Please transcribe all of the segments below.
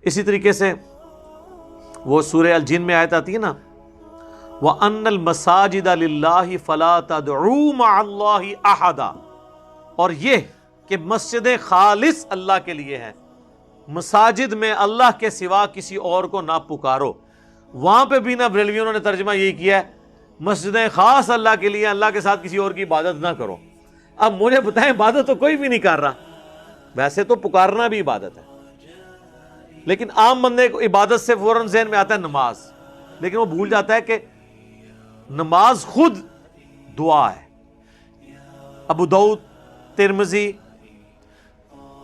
اسی طریقے سے وہ سورہ الجن میں آیت آتی ہے نا، وَأَنَّ الْمَسَاجِدَ لِلَّهِ فَلَا تَدْعُوا مَعَ اللَّهِ أَحَدًا، اور یہ کہ مسجدیں خالص اللہ کے لیے ہیں، مساجد میں اللہ کے سوا کسی اور کو نہ پکارو۔ وہاں پہ بھی نہ بریلویوں نے ترجمہ یہی کیا ہے، مسجدیں خاص اللہ کے لیے، اللہ کے ساتھ کسی اور کی عبادت نہ کرو۔ اب مجھے بتائیں، عبادت تو کوئی بھی نہیں کر رہا، ویسے تو پکارنا بھی عبادت ہے، لیکن عام بندے کو عبادت سے فوراً ذہن میں آتا ہے نماز، لیکن وہ بھول جاتا ہے کہ نماز خود دعا ہے۔ ابو داؤد، ترمذی،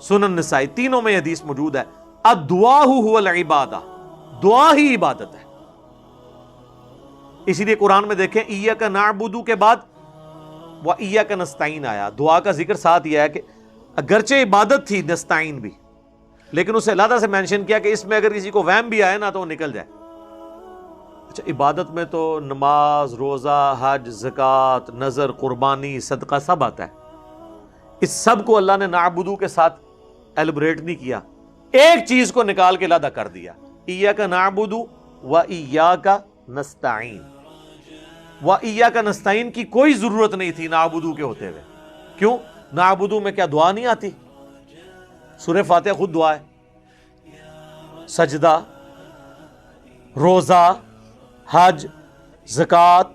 سنن نسائی تینوں میں حدیث موجود ہے، الدعاء هو العبادہ، دعا ہی عبادت ہے۔ اسی لیے قرآن میں دیکھیں ایاک نعبد کے بعد وایاک نستعین آیا، دعا کا ذکر ساتھ یہ ہے کہ اگرچہ عبادت تھی نستعین بھی، لیکن اسے علیحدہ سے مینشن کیا کہ اس میں اگر کسی کو وہم بھی آئے نا تو وہ نکل جائے۔ اچھا، عبادت میں تو نماز، روزہ، حج، زکوٰۃ، نذر، قربانی، صدقہ سب آتا ہے۔ اس سب کو اللہ نے نعبدو کے ساتھ ایلیبریٹ نہیں کیا، ایک چیز کو نکال کے علیحدہ کر دیا، ایاک نعبد و ایاک نستعین۔ و ایاک نستعین کی کوئی ضرورت نہیں تھی نعبدو کے ہوتے ہوئے۔ کیوں؟ نعبدو میں کیا دعا نہیں آتی؟ سورہ فاتحہ خود دعا ہے، سجدہ، روزہ، حج، زکوٰۃ،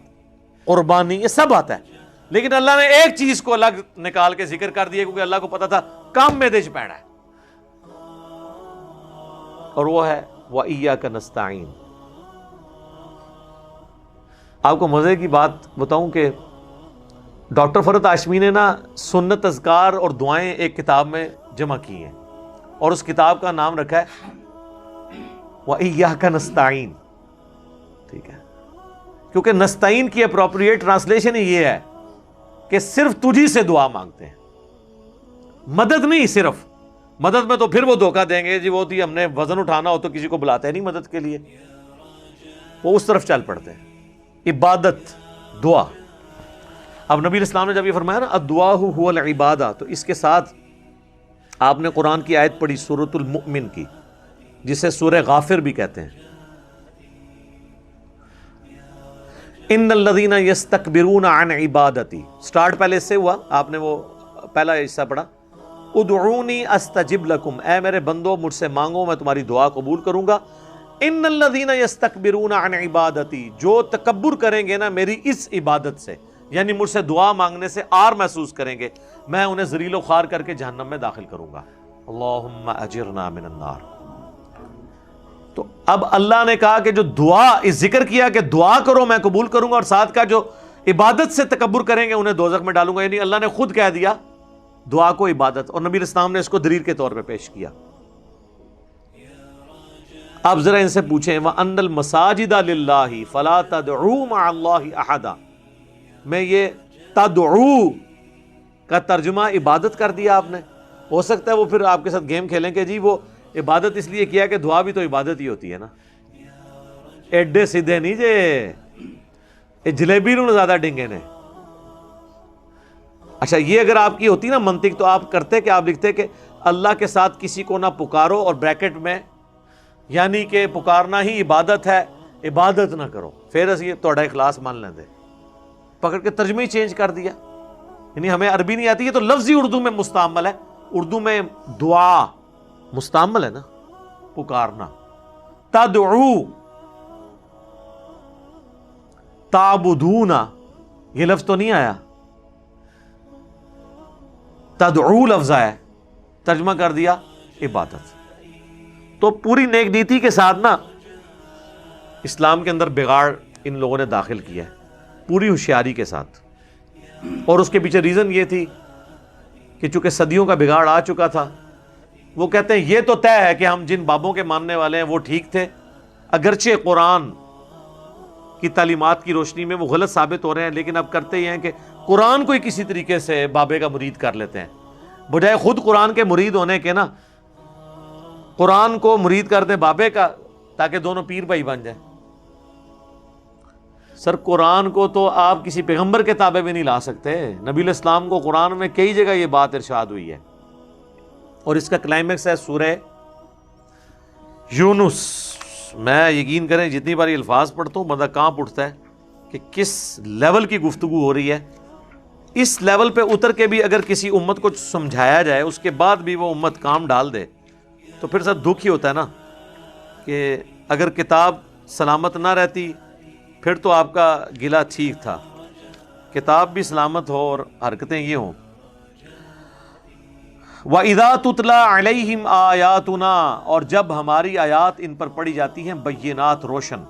قربانی، یہ سب آتا ہے، لیکن اللہ نے ایک چیز کو الگ نکال کے ذکر کر دیا کیونکہ اللہ کو پتا تھا کام میں دیش پیڑا ہے، اور وہ ہے وَإِيَّاكَ نَسْتَعِينُ۔ آپ کو مزے کی بات بتاؤں کہ ڈاکٹر فرحت ہاشمی نے نا سنت، اذکار اور دعائیں ایک کتاب میں جمع کی ہیں، اور اس کتاب کا نام رکھا ہے وَإِيَّاكَ نَسْتَعِينُ، ٹھیک ہے؟ کیونکہ نستعین کی اپروپریٹ ٹرانسلیشن ہی یہ ہے کہ صرف تجھی سے دعا مانگتے ہیں، مدد نہیں۔ صرف مدد میں تو پھر وہ دھوکہ دیں گے، جی وہ تھی ہم نے وزن اٹھانا ہو تو کسی کو بلاتے ہیں نہیں مدد کے لیے، وہ اس طرف چل پڑتے ہیں۔ عبادت، دعا۔ اب نبی الاسلام نے جب یہ فرمایا نا الدعاء هو العبادہ، تو اس کے ساتھ آپ نے قرآن کی آیت پڑھی سورۃ المؤمن کی، جسے سورہ غافر بھی کہتے ہیں، ان الذین یستکبرون عن عبادتی، سٹارٹ پہلے اس سے ہوا، آپ نے وہ پہلا حصہ پڑھا، ادعونی استجب لکم، اے میرے بندو مجھ سے مانگو میں تمہاری دعا قبول کروں گا۔ ان الذین یستکبرون عن عبادتی، جو تکبر کریں گے نا میری اس عبادت سے، یعنی مجھ سے دعا مانگنے سے آر محسوس کریں گے، میں انہیں ذلیل و خوار کر کے جہنم میں داخل کروں گا۔ اللہم اجرنا من النار۔ تو اب اللہ نے کہا کہ جو دعا، اس ذکر کیا کہ دعا کرو میں قبول کروں گا، اور ساتھ کا جو عبادت سے تکبر کریں گے انہیں دوزخ میں ڈالوں گا، یعنی اللہ نے خود کہہ دیا دعا کو عبادت، اور نبی الاسلام نے اس کو دلیل کے طور پہ پیش کیا۔ آپ ذرا ان سے پوچھیں وَأَنَّ الْمَسَاجِدَ لِلَّهِ فَلَا تَدْعُوا مَعَ اللَّهِ أَحَدًا میں یہ تدعو کا ترجمہ عبادت کر دیا آپ نے، ہو سکتا ہے وہ پھر آپ کے ساتھ گیم کھیلیں کہ جی وہ عبادت اس لیے کیا کہ دعا بھی تو عبادت ہی ہوتی ہے نا، ایڈے سیدھے نہیں جے یہ جلیبی نو زیادہ ڈنگے نے۔ اچھا، یہ اگر آپ کی ہوتی نا منطق تو آپ کرتے کہ آپ لکھتے کہ اللہ کے ساتھ کسی کو نہ پکارو، اور بریکٹ میں یعنی کہ پکارنا ہی عبادت ہے، عبادت نہ کرو، پھر اسی توڑا اخلاص مان لیں دے، پکڑ کے ترجمہ ہی چینج کر دیا۔ یعنی ہمیں عربی نہیں آتی ہے تو لفظی اردو میں مستعمل ہے، اردو میں دعا مستعمل ہے نا، پکارنا۔ تدعو، تعبدون، یہ لفظ تو نہیں آیا، تدعو لفظ آیا، ترجمہ کر دیا عبادت۔ تو پوری نیک نیتی کے ساتھ نا اسلام کے اندر بگاڑ ان لوگوں نے داخل کیا ہے، پوری ہوشیاری کے ساتھ، اور اس کے پیچھے ریزن یہ تھی کہ چونکہ صدیوں کا بگاڑ آ چکا تھا، وہ کہتے ہیں یہ تو طے ہے کہ ہم جن بابوں کے ماننے والے ہیں وہ ٹھیک تھے، اگرچہ قرآن کی تعلیمات کی روشنی میں وہ غلط ثابت ہو رہے ہیں، لیکن اب کرتے یہ ہیں کہ قرآن کو ہی کسی طریقے سے بابے کا مرید کر لیتے ہیں، بجائے خود قرآن کے مرید ہونے کے نا قرآن کو مرید کر دیں بابے کا، تاکہ دونوں پیر بھائی بن جائیں۔ سر قرآن کو تو آپ کسی پیغمبر کے تابع بھی نہیں لا سکتے، نبی الاسلام کو قرآن میں کئی جگہ یہ بات ارشاد ہوئی ہے، اور اس کا کلائمیکس ہے سورہ یونس، میں یقین کریں جتنی بار یہ الفاظ پڑھتا ہوں بندہ کانپ اٹھتا ہے کہ کس لیول کی گفتگو ہو رہی ہے. اس لیول پہ اتر کے بھی اگر کسی امت کو سمجھایا جائے اس کے بعد بھی وہ امت کام ڈال دے تو پھر سب دکھ ہی ہوتا ہے نا. کہ اگر کتاب سلامت نہ رہتی پھر تو آپ کا گلہ ٹھیک تھا، کتاب بھی سلامت ہو اور حرکتیں یہ ہوں. وَإِذَا تُتْلَى عَلَيْهِمْ آيَاتُنَا، اور جب ہماری آیات ان پر پڑھی جاتی ہیں بینات روشن.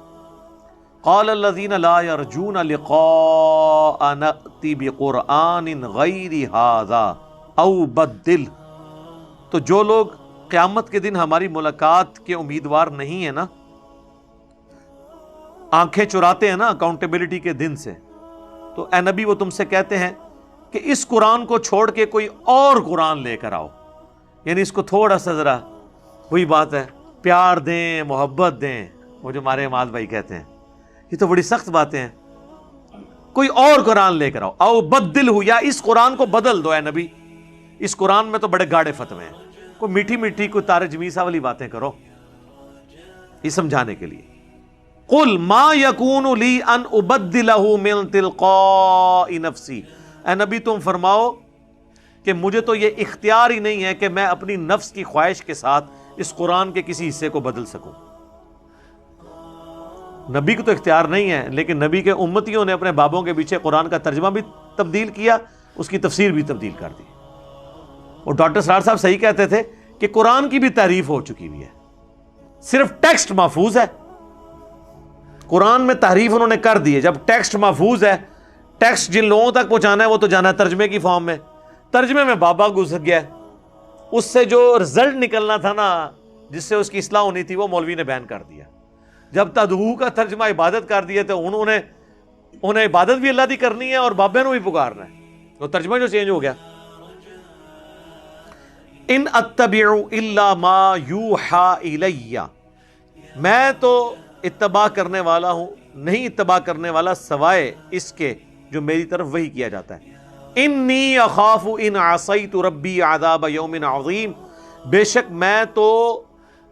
قَالَ الَّذِينَ لَا يَرْجُونَ لِقَاءَ نَأْتِ بِقُرْآنٍ غَيْرِ هَذَا أَوْ بَدِّلْ، تو جو لوگ قیامت کے دن ہماری ملاقات کے امیدوار نہیں ہیں نا، آنکھیں چراتے ہیں نا اکاؤنٹیبلٹی کے دن سے، تو اے نبی وہ تم سے کہتے ہیں کہ اس قرآن کو چھوڑ کے کوئی اور قرآن لے کر آؤ. یعنی اس کو تھوڑا سا ذرا وہی بات ہے، پیار دیں، محبت دیں، وہ جو ہمارے اماد بھائی کہتے ہیں. یہ تو بڑی سخت باتیں ہیں. کوئی اور قرآن لے کر آؤ، او بدل ہو، یا اس قرآن کو بدل دو اے نبی. اس قرآن میں تو بڑے گاڑے فتوے ہیں، کوئی میٹھی میٹھی کوئی تارے جمیسا والی باتیں کرو، یہ سمجھانے کے لیے. قل ما یکون لی ان ابدلہ من تلقاء نفسی، اے نبی تم فرماؤ کہ مجھے تو یہ اختیار ہی نہیں ہے کہ میں اپنی نفس کی خواہش کے ساتھ اس قرآن کے کسی حصے کو بدل سکوں. نبی کو تو اختیار نہیں ہے، لیکن نبی کے امتیوں نے اپنے بابوں کے پیچھے قرآن کا ترجمہ بھی تبدیل کیا، اس کی تفسیر بھی تبدیل کر دی. اور ڈاکٹر سرار صاحب صحیح کہتے تھے کہ قرآن کی بھی تعریف ہو چکی ہوئی ہے، صرف ٹیکسٹ محفوظ ہے. قرآن میں تحریف انہوں نے کر دی ہے. جب ٹیکسٹ محفوظ ہے، ٹیکسٹ جن لوگوں تک پہنچانا ہے وہ تو جانا ہے ترجمے کی فارم میں. ترجمے میں بابا گھس گیا، اس سے جو رزلٹ نکلنا تھا نا، جس سے اس کی اصلاح ہونی تھی، وہ مولوی نے بیان کر دیا. جب تدعو کا ترجمہ عبادت کر دیا تو انہیں عبادت بھی اللہ دی کرنی ہے اور بابے نو بھی پکارنا ہے، تو ترجمہ جو چینج ہو گیا. ان اتبع الا ما یوحى الی، میں تو اتباع کرنے والا ہوں، نہیں اتباع کرنے والا سوائے اس کے جو میری طرف وحی کیا جاتا ہے. انی اخاف ان عصیت ربی عذاب یوم عظیم، بے شک میں تو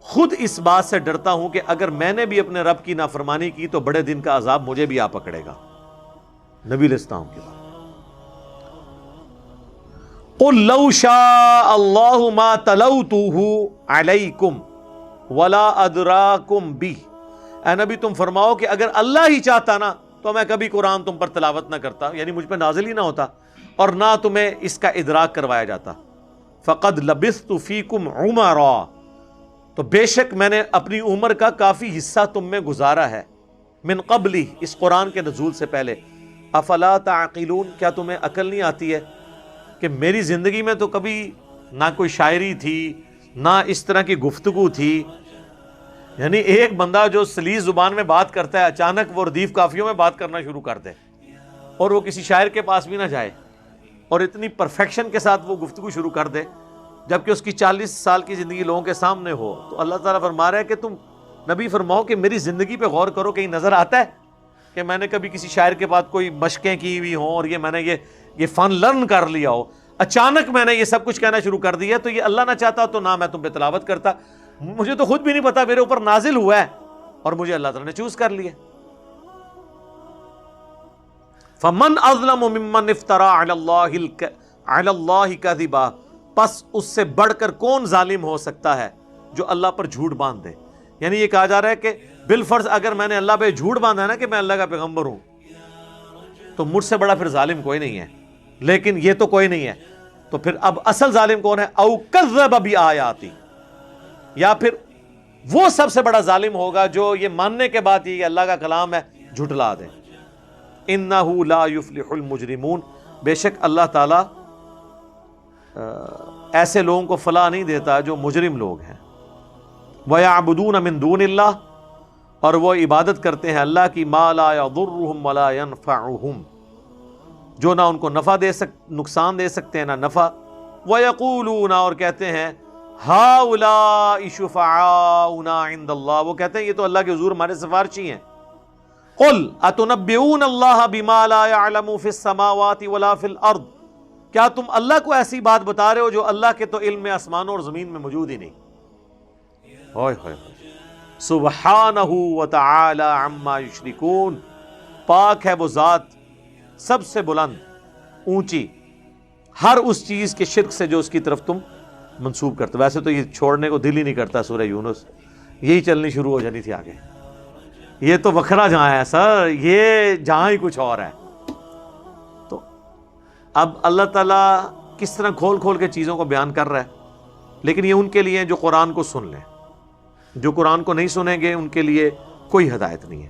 خود اس بات سے ڈرتا ہوں کہ اگر میں نے بھی اپنے رب کی نافرمانی کی تو بڑے دن کا عذاب مجھے بھی آ پکڑے گا. نبی علیہ السلام کی بات. قل لو شاء اللہ ما تلوتہ علیکم ولا ادراکم بہ، اے نبی تم فرماؤ کہ اگر اللہ ہی چاہتا نا تو میں کبھی قرآن تم پر تلاوت نہ کرتا، یعنی مجھ پہ نازل ہی نہ ہوتا اور نہ تمہیں اس کا ادراک کروایا جاتا. فقد لبثت فیکم عمرا، تو بے شک میں نے اپنی عمر کا کافی حصہ تم میں گزارا ہے. من قبلی، اس قرآن کے نزول سے پہلے. افلا تعقلون، کیا تمہیں عقل نہیں آتی ہے کہ میری زندگی میں تو کبھی نہ کوئی شاعری تھی نہ اس طرح کی گفتگو تھی. یعنی ایک بندہ جو سلیس زبان میں بات کرتا ہے اچانک وہ ردیف قافیوں میں بات کرنا شروع کر دے اور وہ کسی شاعر کے پاس بھی نہ جائے اور اتنی پرفیکشن کے ساتھ وہ گفتگو شروع کر دے، جبکہ اس کی 40 سال کی زندگی لوگوں کے سامنے ہو. تو اللہ تعالیٰ فرما رہا ہے کہ تم نبی فرماؤ کہ میری زندگی پہ غور کرو، کہیں نظر آتا ہے کہ میں نے کبھی کسی شاعر کے بعد کوئی مشقیں کی ہوئی ہوں اور یہ میں نے یہ فن لرن کر لیا ہو، اچانک میں نے یہ سب کچھ کہنا شروع کر دیا. تو یہ اللہ نہ چاہتا تو نہ میں تم پہ تلاوت کرتا. مجھے تو خود بھی نہیں پتا، میرے اوپر نازل ہوا ہے اور مجھے اللہ تعالیٰ نے چوز کر لیا. فمن اظلم ممن افترى علی اللہ کذبا، پس اس سے بڑھ کر کون ظالم ہو سکتا ہے جو اللہ پر جھوٹ باندھ دے. یعنی یہ کہا جا رہا ہے کہ بالفرض اگر میں نے اللہ پہ جھوٹ باندھا ہے نا کہ میں اللہ کا پیغمبر ہوں، تو مجھ سے بڑا پھر ظالم کوئی نہیں ہے. لیکن یہ تو کوئی نہیں ہے، تو پھر اب اصل ظالم کون ہے؟ او کذب بآیاتی، یا پھر وہ سب سے بڑا ظالم ہوگا جو یہ ماننے کے بعد یہ اللہ کا کلام ہے جھٹلا دے. انہ لا یفلح المجرمون، بے شک اللہ تعالی ایسے لوگوں کو فلاح نہیں دیتا جو مجرم لوگ ہیں. وَيَعْبُدُونَ مِن دُونِ اللَّهِ، اور وہ عبادت کرتے ہیں اللہ کی، مَا لَا يَضُرُّهُمْ وَلَا يَنْفَعُهُمْ، جو نہ ان کو نفع نقصان دے سکتے ہیں نہ نفع. وَيَقُولُونَ، اور کہتے ہیں، هَؤُلَاءِ شُفَعَاؤُنَا عِندَ اللَّهِ، وہ کہتے ہیں یہ تو اللہ کے حضور ہمارے سفارشی ہیں. قُلْ أَتُنَبِّئُونَ اللَّهَ بِمَا لَا يَعْلَمُ فِي السَّمَاوَاتِ وَلَا فِي الْأَرْضِ، کیا تم اللہ کو ایسی بات بتا رہے ہو جو اللہ کے تو علم میں آسمانوں اور زمین میں موجود ہی نہیں. ہوئے ہوئے، سبحانہ وتعالی عما یشرکون، پاک ہے وہ ذات سب سے بلند اونچی ہر اس چیز کے شرک سے جو اس کی طرف تم منسوب کرتے. ویسے تو یہ چھوڑنے کو دل ہی نہیں کرتا سورہ یونس، یہی چلنی شروع ہو جانی تھی آگے. یہ تو وکھرا جہاں ہے سر، یہ جہاں ہی کچھ اور ہے. تو اب اللہ تعالیٰ کس طرح کھول کھول کے چیزوں کو بیان کر رہا ہے، لیکن یہ ان کے لیے جو قرآن کو سن لیں. جو قرآن کو نہیں سنیں گے ان کے لیے کوئی ہدایت نہیں ہے.